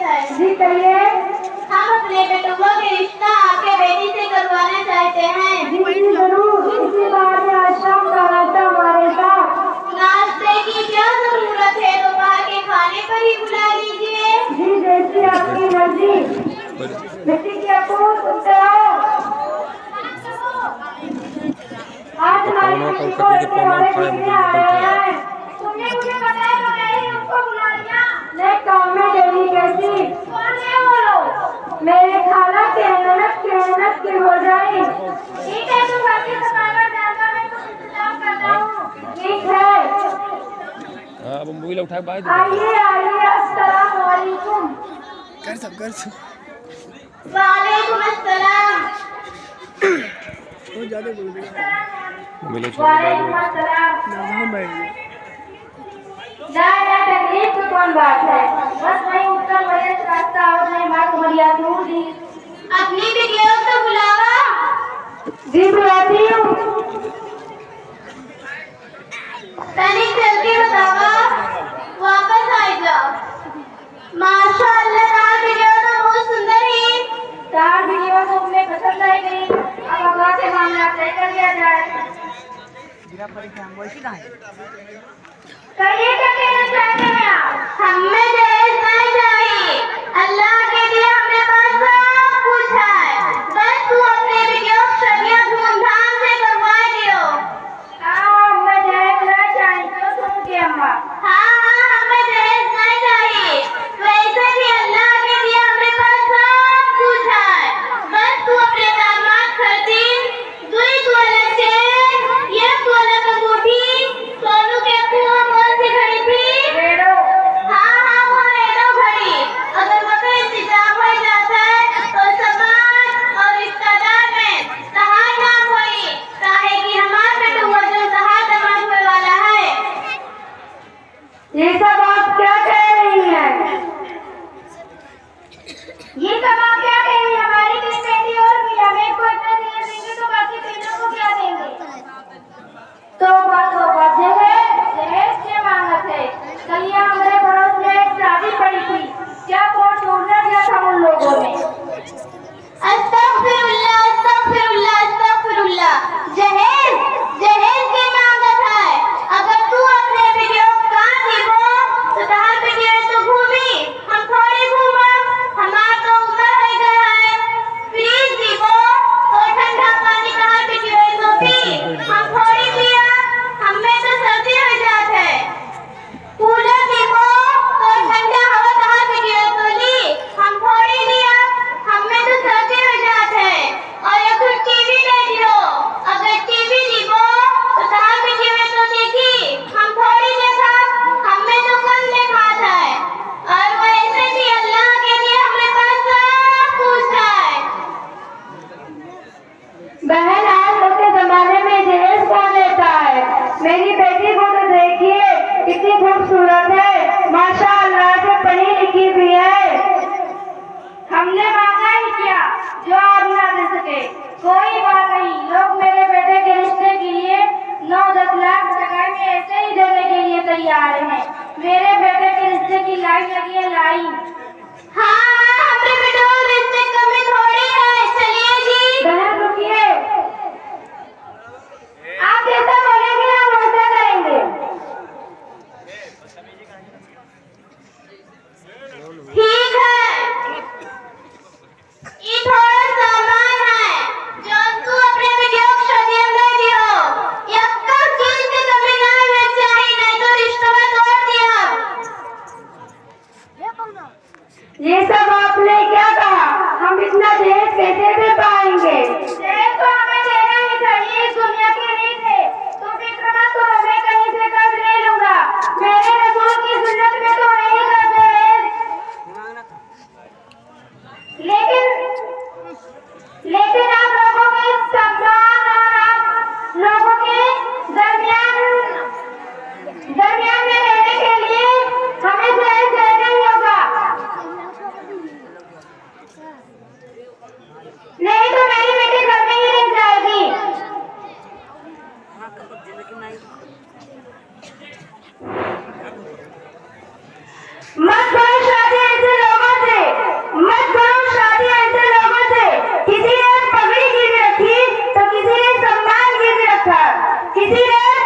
है। जी कहिए। हम अपने बेटों का रिश्ता आपके बेटी से करवाना चाहते हैं। जी जी जरूर, इसी बात में आश्रम का नाश्ता हमारे साथ। नाश्ते की क्या जरूरत है, दोपहर के खाने पर ही बुला लीजिए। जी जैसी आपकी मर्जी। बेटी की आपको सुनते हो। आज हमारी बेटी को लेने वाले कितने आ रहे हैं। तुमने मुझे बताया तो मैंने उनको बुला लिया। नहीं काम में देरी कैसी। कौन है वो लोग। मेरे खाला के मेहनत की हो जाए। ठीक है तू घर की सफाई में जाना, मैं कुछ इंतजाम कर रहा हूँ। ठीक है। अब मोबाइल उठा बाहर आइए आइए, अस्सलाम वालेकुम। कर सब वालेकुम अस्सलाम। बहुत ज्यादा बोल देगा। मोबाइल छोड़ वालेकुम अस्सलाम। ना हम बैठ ना तकलीफ की कौन बात है, बस नहीं उठकर वजह से रास्ता और नहीं मार तुम्हारी दूर दी। अपनी बिटिया को बुलावा। जी बुलाती हूँ। तनिक चल के बतावा, वापस आ जाओ। माशाअल्लाह तार वीडियो तो बहुत सुंदर है। तार वीडियो तो तुम्हें पसंद आई गई। अब अगला से मामला तय कर लिया जाए। कहिए क्या कहना चाहते हैं आप। हमें दहेज नहीं चाहिए। अल्लाह के लिए हमने पास सब कुछ है, बस तू अपने वीडियो शादियां धूमधाम से करवा दियो। मैं दहेज नहीं चाहिए सुन के अम्मा। हाँ हमें दहेज नहीं चाहिए। वैसे भी अल्लाह के लिए हमने पास सब कुछ है, बस तू अपने दामाद खातिर 2 तोला चेन, 1 तोला अंगूठी, सोनू के कुआं कौन सी घड़ी थी। बेड़ो। हाँ वो रेडो घड़ी। अगर वो तो इंतजाम हो जाता है तो समाज और रिश्तेदार में सहाय नाम होई, काहे कि हमार बेटुआ जो सहाय दमाद होए वाला है। ये सब आप क्या कह रही हैं। ये सब आप क्या कह रही हैं। हमारी तीन बेटी और भी, हमें को इतना दहेज देंगे तो बाकी बेटों को क्या देंगे। तो दहेज क्या मांगत है। कल यहाँ हमारे पड़ोस में एक शादी पड़ी थी, क्या कोर्ट छोड़ना दिया था उन लोगों ने। अस्तगफिरुल्लाह अस्तगफिरुल्लाह अस्तगफिरुल्लाह। जहेज जहेज की मांगत है। अगर तू अपने वीडियो कान दीबो तो तहार वीडियो तो घूमी, हम थोड़ी घूमब, हमार तो उम्र हो गया है। प्लीज दीबो तो ठंडा पानी तहार वीडियो तो पी, हम थोड़ी पिया, हमें तो सर्दी हो जात है। कूलर दीबो तो ठंडा हवा तहार वीडियो तो ली, हम थोड़ी लिया, हमें तो सर्दी हो जात है। और एक टीवी ले लियो, अगर टीवी दीबो तो तहार वीडियो तो देखी, हम थोड़ी देखा, हमें तो कम देखात है। और वैसे भी अल्लाह के लिए हमारे पास सब कुछ है। बहन आजकल के जमाने में दहेज कौन लेता है। मेरी बेटी को तो देखिए कितनी खूबसूरत है, माशाअल्लाह से पढ़ी लिखी भी है। हमने मांगा ही क्या जो आप ना दे सके। कोई बात नहीं, लोग मेरे बेटे के रिश्ते के लिए 9-10 लाख जगह में ऐसे ही देने के लिए तैयार हैं। मेरे बेटे के रिश्ते की लाइन लगी है, लाइन। हाँ हमारे बेटों और रिश्ते कमी थोड़ी है। चलिए जी। बहन रुकिए, आप जैसा बोलेंगे हम वैसा करेंगे। ठीक है, ये थोड़ा सामान है जो तू अपने वीडियो शादी में दियो। यक्का चीज की कमी ना होनी चाहिए, नहीं तो रिश्ता में तोड़ दिया। ये सब आपने क्या कहा। हम इतना दहेज कैसे दे पाएंगे। दहेज तो हमें देना ही चाहिए, इस दुनिया की रीत है। तो फिक्र मत करो, मैं कहीं से कर्ज ले लूंगा। मेरे रसूल की सुन्नत में तो नहीं करते हैं। लेकिन आप लोगों के सम्मान और आप लोगों के दरमियान में रहने के लिए हमें दहेज देना ही होगा। पत्थर किसी ने